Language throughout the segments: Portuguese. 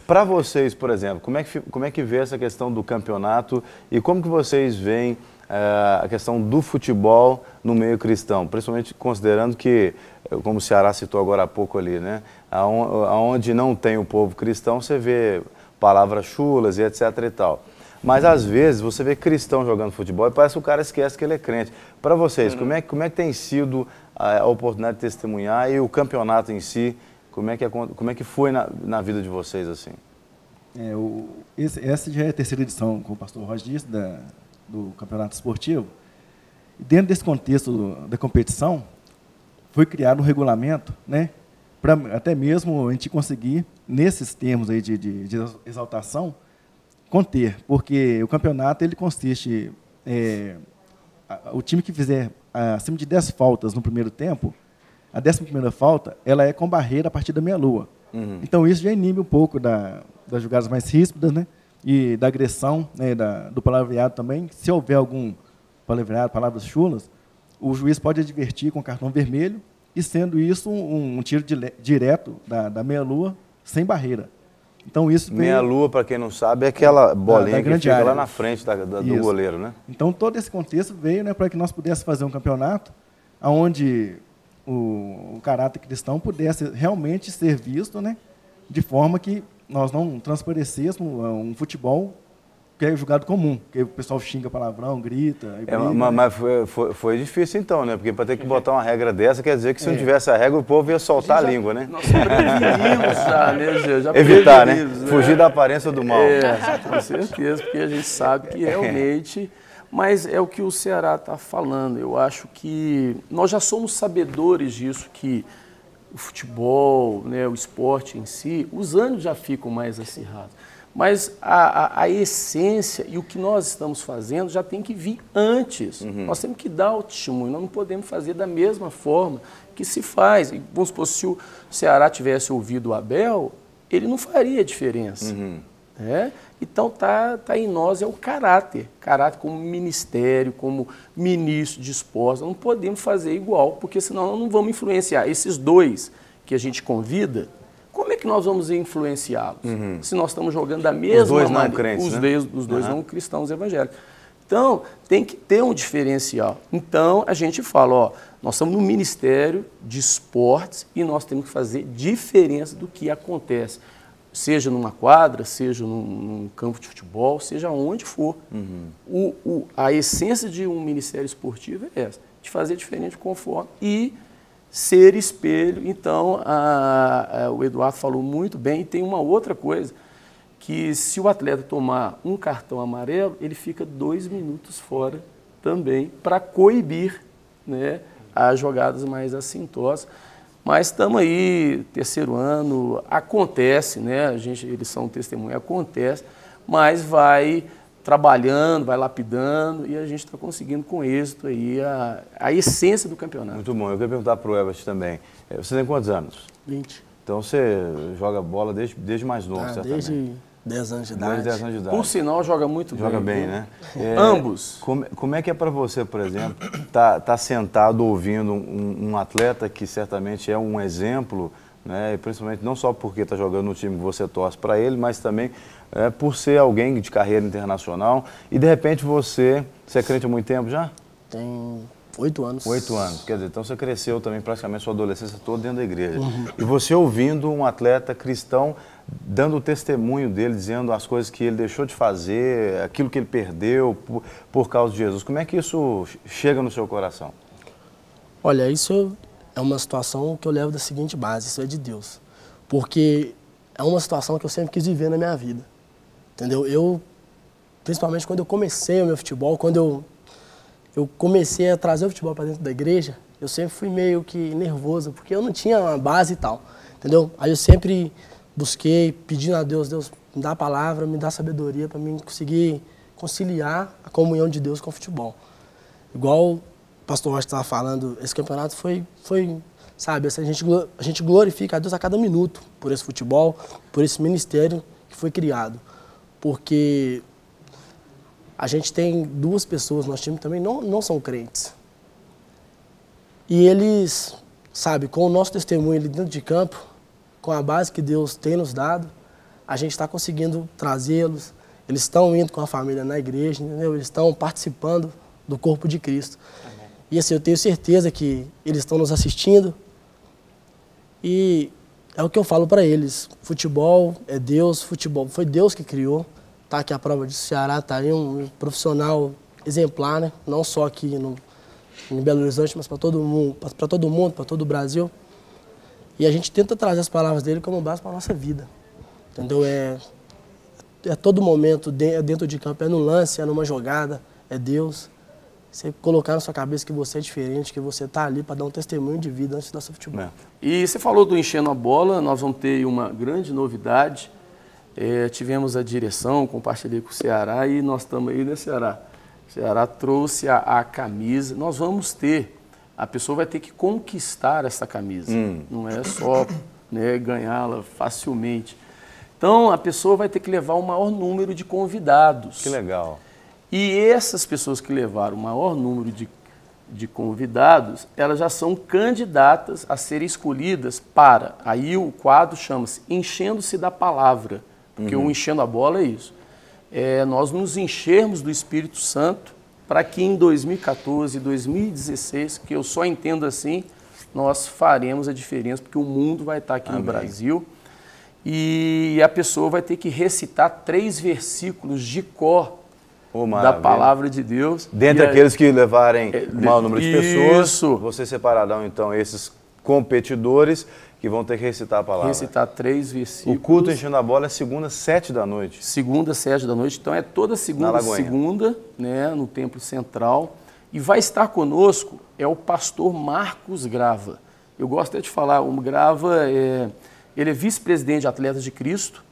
Para vocês, por exemplo, como é que vê essa questão do campeonato e como que vocês veem a questão do futebol no meio cristão, principalmente considerando que, como o Ceará citou agora há pouco ali, né, aonde não tem o povo cristão, você vê palavras chulas e etc e tal. Mas às vezes você vê cristão jogando futebol e parece que o cara esquece que ele é crente. Para vocês, como é que tem sido a oportunidade de testemunhar e o campeonato em si, como é que foi na vida de vocês assim? Essa já é a terceira edição, como o pastor Roger disse, do campeonato esportivo. E dentro desse contexto da competição, foi criado um regulamento, né, para até mesmo a gente conseguir, nesses termos aí de exaltação, conter, porque o campeonato ele consiste, o time que fizer acima de 10 faltas no primeiro tempo, a 11ª falta, ela é com barreira a partir da meia-lua. Então isso já inibe um pouco das jogadas mais ríspidas, né, e da agressão, né, do palavreado também. Se houver algum palavreado, palavras chulas, o juiz pode advertir com cartão vermelho, e sendo isso um tiro direto da meia-lua, sem barreira. Então, isso meia-lua, para quem não sabe, é aquela bolinha que fica lá na frente do goleiro, né? Então, todo esse contexto veio, né, para que nós pudéssemos fazer um campeonato onde o caráter cristão pudesse realmente ser visto, né, de forma que nós não transparecêssemos um futebol que é jogado comum, que o pessoal xinga palavrão, grita. Mas foi difícil então, né? Porque para ter que botar uma regra dessa, quer dizer que se não tivesse a regra, o povo ia soltar a língua, né? Nós prevenimos já, né, já evitar, né? Fugir da aparência do mal. Com certeza, porque a gente sabe que realmente... Mas é o que o Ceará está falando. Eu acho que nós já somos sabedores disso, que o futebol, né, o esporte em si, os anos já ficam mais acirrados. Mas a essência e o que nós estamos fazendo já tem que vir antes. Nós temos que dar o testemunho, nós não podemos fazer da mesma forma que se faz. E, vamos supor, se o Ceará tivesse ouvido o Abel, ele não faria diferença. Então tá em nós, é o caráter como ministério, como ministro de esporte. Nós não podemos fazer igual, porque senão nós não vamos influenciar. Esses dois que a gente convida, como é que nós vamos influenciá-los? Se nós estamos jogando da mesma maneira. Não crentes, os dois não cristãos evangélicos. Então, tem que ter um diferencial. Então, a gente fala, ó, nós estamos no Ministério de Esportes e nós temos que fazer diferença do que acontece. Seja numa quadra, seja num campo de futebol, seja onde for. A essência de um ministério esportivo é essa, de fazer diferente conforme e ser espelho. Então, o Eduardo falou muito bem, e tem uma outra coisa, que se o atleta tomar um cartão amarelo, ele fica 2 minutos fora também, para coibir, né, as jogadas mais assintosas. Mas estamos aí, terceiro ano, acontece, né? Eles são testemunha, acontece, mas vai trabalhando, vai lapidando e a gente está conseguindo com êxito aí a essência do campeonato. Muito bom. Eu queria perguntar para o Everton também. Você tem quantos anos? 20. Então você joga bola desde mais novo, certamente. Desde 10 anos de idade. Desde 10 anos de idade. Por sinal, joga muito bem. Joga bem, né? Ambos. Como é que é para você, por exemplo, tá sentado ouvindo um atleta que certamente é um exemplo, né? E principalmente não só porque está jogando no time que você torce para ele, mas também por ser alguém de carreira internacional e de repente você é crente há muito tempo já? Tem 8 anos. 8 anos, quer dizer, então você cresceu também praticamente sua adolescência toda dentro da igreja. E você ouvindo um atleta cristão dando o testemunho dele, dizendo as coisas que ele deixou de fazer, aquilo que ele perdeu por causa de Jesus. Como é que isso chega no seu coração? Olha, isso é uma situação que eu levo da seguinte base, isso é de Deus. Porque é uma situação que eu sempre quis viver na minha vida. Entendeu? Principalmente quando eu comecei o meu futebol, quando eu comecei a trazer o futebol para dentro da igreja, eu sempre fui meio que nervoso, porque eu não tinha uma base e tal, entendeu? Aí eu sempre busquei, pedindo a Deus, Deus, me dá a palavra, me dá sabedoria para mim conseguir conciliar a comunhão de Deus com o futebol. Igual o pastor Rocha estava falando, esse campeonato foi sabe, a gente glorifica a Deus a cada minuto por esse futebol, por esse ministério que foi criado. Porque a gente tem 2 pessoas no nosso time que também não são crentes. E eles, sabe, com o nosso testemunho ali dentro de campo, com a base que Deus tem nos dado, a gente está conseguindo trazê-los, eles estão indo com a família na igreja, entendeu? Eles estão participando do corpo de Cristo. Amém. E assim, eu tenho certeza que eles estão nos assistindo e é o que eu falo para eles, futebol é Deus, futebol foi Deus que criou, tá aqui a prova disso, o Ceará está aí um profissional exemplar, né? Não só aqui em Belo Horizonte, mas para todo mundo, para todo o Brasil. E a gente tenta trazer as palavras dele como base para a nossa vida, entendeu? É todo momento, dentro de campo, é no lance, é numa jogada, é Deus. Você colocar na sua cabeça que você é diferente, que você está ali para dar um testemunho de vida antes do nosso futebol. E você falou do Enchendo a Bola, nós vamos ter uma grande novidade. Tivemos a direção, compartilhei com o Ceará e nós estamos aí, né, Ceará? O Ceará trouxe a camisa. Nós vamos ter, a pessoa vai ter que conquistar essa camisa. Não é só, né, ganhá-la facilmente. Então, a pessoa vai ter que levar o maior número de convidados. Que legal. E essas pessoas que levaram o maior número de convidados, elas já são candidatas a serem escolhidas para... Aí o quadro chama-se Enchendo-se da Palavra, porque o Enchendo a Bola é isso. Nós nos enchermos do Espírito Santo para que em 2014, 2016, que eu só entendo assim, nós faremos a diferença, porque o mundo vai estar aqui no Brasil. E a pessoa vai ter que recitar 3 versículos de cor da palavra de Deus. Dentre aqueles que levarem o maior número de pessoas, isso. Vocês separarão então esses competidores que vão ter que recitar a palavra. Recitar 3 versículos. O culto Enchendo a Bola é segunda, 7 da noite. Segunda, 7 da noite. Então é toda segunda, né, no Templo Central. E vai estar conosco o pastor Marcos Grava. Eu gosto até de falar, o Grava ele é vice-presidente de Atletas de Cristo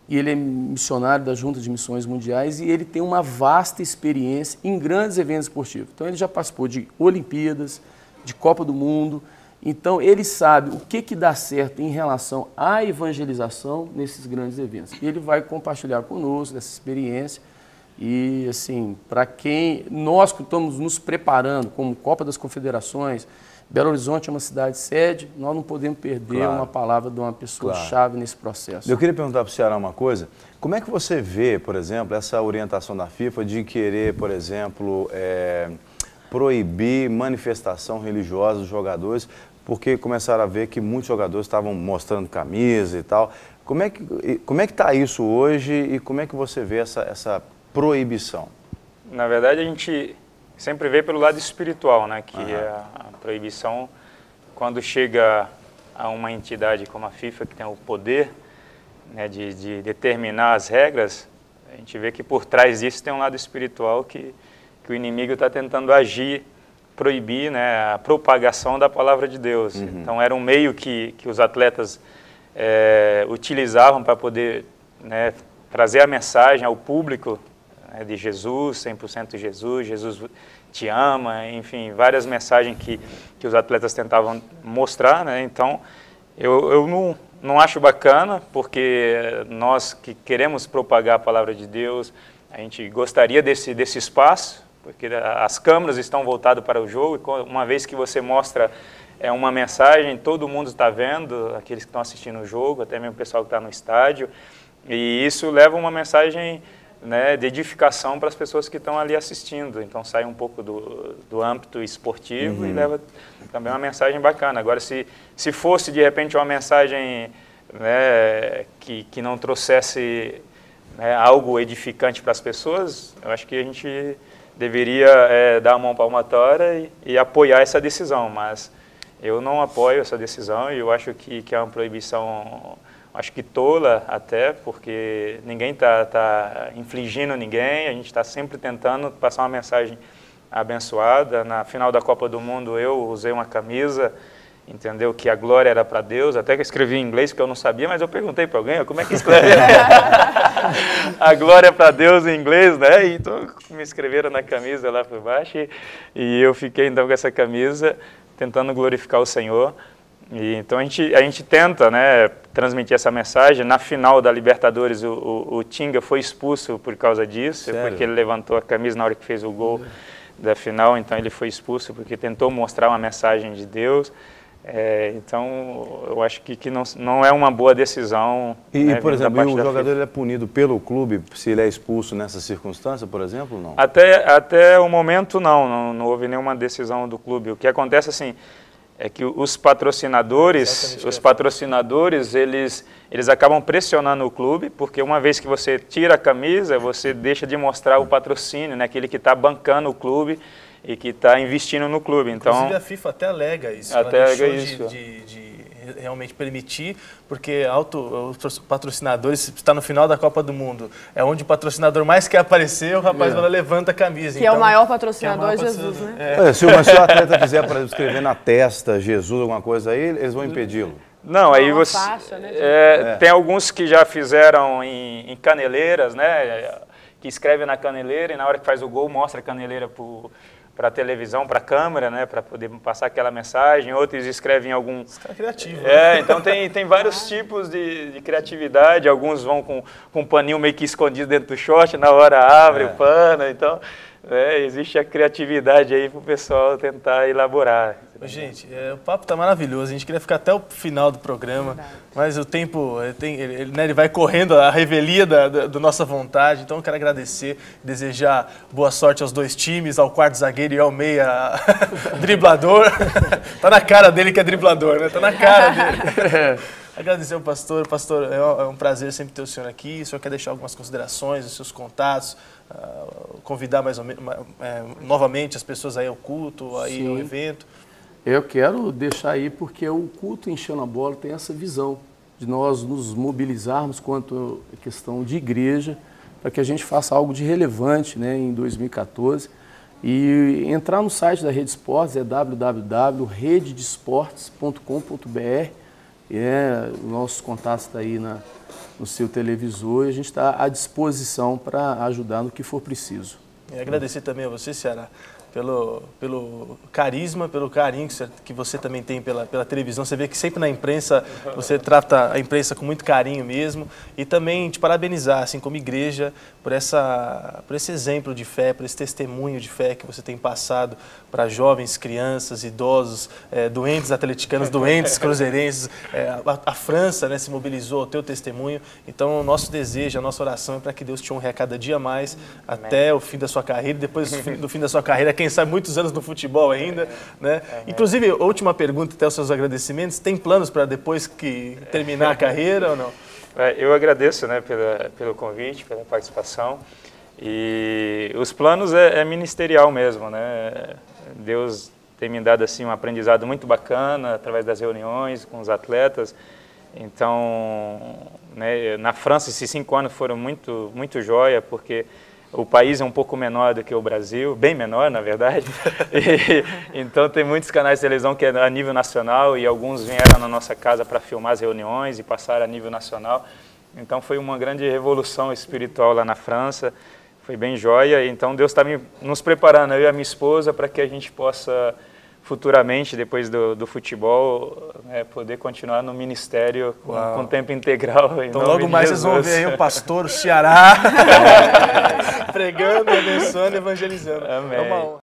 e ele é missionário da Junta de Missões Mundiais e ele tem uma vasta experiência em grandes eventos esportivos. Então ele já participou de Olimpíadas, de Copa do Mundo. Então ele sabe o que dá certo em relação à evangelização nesses grandes eventos. E ele vai compartilhar conosco dessa experiência. E assim, para quem nós que estamos nos preparando como Copa das Confederações, Belo Horizonte é uma cidade sede, nós não podemos perder uma palavra de uma pessoa-chave nesse processo. Eu queria perguntar para o Ceará uma coisa. Como é que você vê, por exemplo, essa orientação da FIFA de querer, por exemplo, proibir manifestação religiosa dos jogadores, porque começaram a ver que muitos jogadores estavam mostrando camisa e tal. Como é que está isso hoje e como é que você vê essa proibição? Na verdade, a gente sempre vê pelo lado espiritual, né? Que a proibição, quando chega a uma entidade como a FIFA, que tem o poder, né, de determinar as regras, a gente vê que por trás disso tem um lado espiritual que o inimigo está tentando agir, proibir, né, a propagação da palavra de Deus. Então era um meio que os atletas utilizavam para poder, né, trazer a mensagem ao público, né, de Jesus, 100% Jesus, Jesus te ama, enfim, várias mensagens que os atletas tentavam mostrar, né? Então eu não acho bacana, porque nós que queremos propagar a palavra de Deus, a gente gostaria desse espaço, porque as câmeras estão voltadas para o jogo, e uma vez que você mostra uma mensagem, todo mundo está vendo, aqueles que estão assistindo o jogo, até mesmo o pessoal que está no estádio, e isso leva uma mensagem, né, de edificação para as pessoas que estão ali assistindo. Então sai um pouco do âmbito esportivo e leva também uma mensagem bacana. Agora, se fosse de repente uma mensagem, né, que não trouxesse, né, algo edificante para as pessoas, eu acho que a gente deveria dar a mão palmatória e apoiar essa decisão, mas eu não apoio essa decisão e eu acho que é uma proibição, acho que tola até, porque ninguém está infligindo ninguém, a gente está sempre tentando passar uma mensagem abençoada. Na final da Copa do Mundo eu usei uma camisa, entendeu, que a glória era para Deus, até que eu escrevi em inglês porque eu não sabia, mas eu perguntei para alguém, como é que escreve? A glória é para Deus em inglês, né? Então me escreveram na camisa lá por baixo e eu fiquei então com essa camisa tentando glorificar o Senhor. E então a gente tenta, né, transmitir essa mensagem. Na final da Libertadores o Tinga foi expulso por causa disso. Sério? Porque ele levantou a camisa na hora que fez o gol da final, então ele foi expulso porque tentou mostrar uma mensagem de Deus. Então, eu acho que não é uma boa decisão. E, né, por exemplo, o jogador FIFA. ele é punido pelo clube se ele é expulso nessa circunstância, por exemplo, não? Até o momento, não houve nenhuma decisão do clube. O que acontece, assim, é que os patrocinadores, eles acabam pressionando o clube, porque uma vez que você tira a camisa, você deixa de mostrar o patrocínio, né, aquele que está bancando o clube e que está investindo no clube. Então, inclusive a FIFA até alega isso. Até ela alega deixou isso. de realmente permitir, porque os patrocinadores, está no final da Copa do Mundo, é onde o patrocinador mais quer aparecer, o rapaz vai lá, levanta a camisa. Que então, é o maior patrocinador, Jesus, né? Se o atleta quiser, por exemplo, escrever na testa Jesus, alguma coisa aí, eles vão impedi-lo. Não, aí uma você... faixa, né? Tem alguns que já fizeram em caneleiras, né? Que escreve na caneleira e na hora que faz o gol mostra a caneleira para a televisão, para a câmera, né, para poder passar aquela mensagem. Outros escrevem algum... Esse cara é criativo. Então tem vários tipos de criatividade. Alguns vão com um paninho meio que escondido dentro do short, na hora abre o pano. Então, existe a criatividade aí para o pessoal tentar elaborar. Gente, o papo está maravilhoso. A gente queria ficar até o final do programa, mas o tempo, ele vai correndo a revelia da nossa vontade. Então eu quero agradecer, desejar boa sorte aos dois times, ao quarto zagueiro e ao meia driblador. Tá na cara dele que é driblador, né? Tá na cara dele. Agradecer ao pastor. Pastor, é um prazer sempre ter o senhor aqui. O senhor quer deixar algumas considerações, os seus contatos, convidar mais ou menos, novamente as pessoas aí ao culto, aí ao evento? Eu quero deixar aí porque o culto Enchendo a Bola tem essa visão de nós nos mobilizarmos quanto à questão de igreja para que a gente faça algo de relevante, né, em 2014. E entrar no site da Rede Esportes é www.rededesportes.com.br. Os nossos contatos estão aí no seu televisor e a gente está à disposição para ajudar no que for preciso. E agradecer também a você, Ceará, pelo carisma, pelo carinho que você também tem pela televisão. Você vê que sempre na imprensa, você trata a imprensa com muito carinho mesmo. E também te parabenizar, assim como igreja, por esse exemplo de fé, por esse testemunho de fé que você tem passado para jovens, crianças, idosos, doentes atleticanos, doentes cruzeirenses. A França, né, se mobilizou ao teu testemunho. Então, o nosso desejo, a nossa oração é para que Deus te honre a cada dia mais, até o fim da sua carreira. Depois do fim da sua carreira, quem sabe muitos anos no futebol ainda, né? Inclusive, última pergunta, até os seus agradecimentos, tem planos para depois que terminar a carreira ou não? Eu agradeço, né, pelo convite, pela participação, e os planos é ministerial mesmo, né? Deus tem me dado assim um aprendizado muito bacana através das reuniões com os atletas. Então, né, na França esses 5 anos foram muito joia, porque o país é um pouco menor do que o Brasil, bem menor, na verdade. Então, tem muitos canais de televisão que é a nível nacional e alguns vieram na nossa casa para filmar as reuniões e passaram a nível nacional. Então, foi uma grande revolução espiritual lá na França. Foi bem joia. Então, Deus está nos preparando, eu e a minha esposa, para que a gente possa futuramente, depois do futebol, poder continuar no ministério com tempo integral. Então logo mais vocês vão ver aí o pastor, o Ceará, pregando, abençoando, evangelizando. Amém. É uma honra.